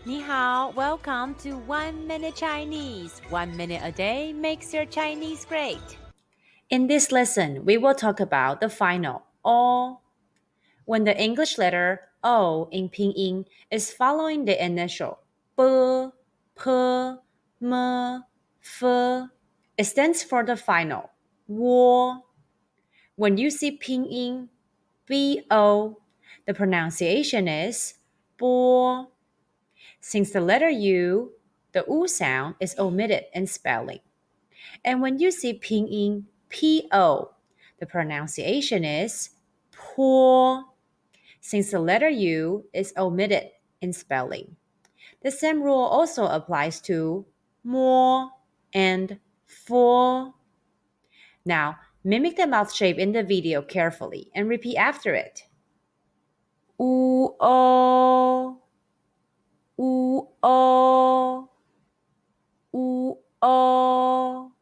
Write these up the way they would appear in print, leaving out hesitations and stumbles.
Ni hao, welcome to 1 Minute Chinese. 1 minute a day makes your Chinese great. In this lesson, we will talk about the final O. When the English letter O in Pinyin is following the initial B, P, M, F, it stands for the final Wo. When you see Pinyin BO, the pronunciation is Bo. Since the letter U, the U sound is omitted in spelling. And when you see Pinyin PO, the pronunciation is Po. Since the letter U is omitted in spelling. The same rule also applies to Mo and Fo. Now, mimic the mouth shape in the video carefully and repeat after it. U O U O U O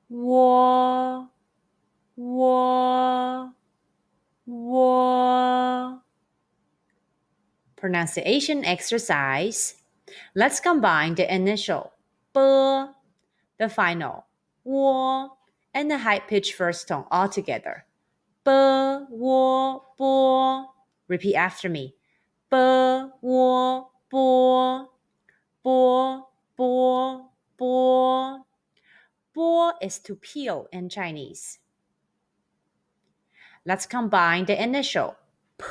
Wo Wo Wo. Pronunciation exercise. Let's combine the initial B, the final Wo, and the high-pitched first tone all together. B, Wo, Bo. Repeat after me. B, Wo, Bo. Bo, Bo, Bo. Bo is to peel in Chinese. Let's combine the initial P,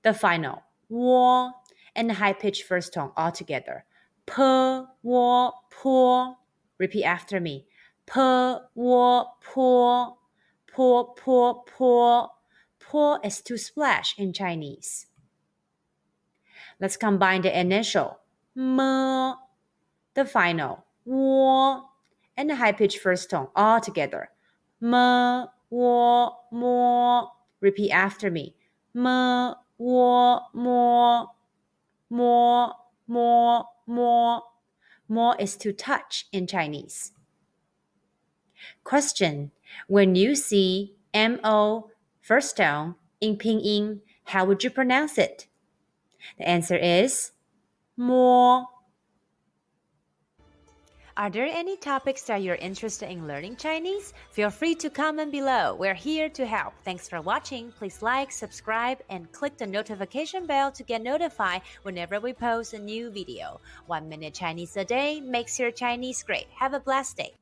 the final Wo, and the high-pitched first tone all together. P, Wo, Po. Repeat after me. P, Wo, Po. Po, po, po. Po is to splash in Chinese. Let's combine the initial M, the final Wo, and the high-pitched first tone all together. M, Wo, Mo. Repeat after me. M, Wo, Mo. Mo, Mo, Mo. Mo is to touch in Chinese. Question. When you see M-O first tone in Pinyin, how would you pronounce it? The answer is Mo. Are there any topics that you're interested in learning Chinese? Feel free to comment below. We're here to help. Thanks for watching. Please like, subscribe, and click the notification bell to get notified whenever we post a new video. 1 minute Chinese a day makes your Chinese great. Have a blessed day.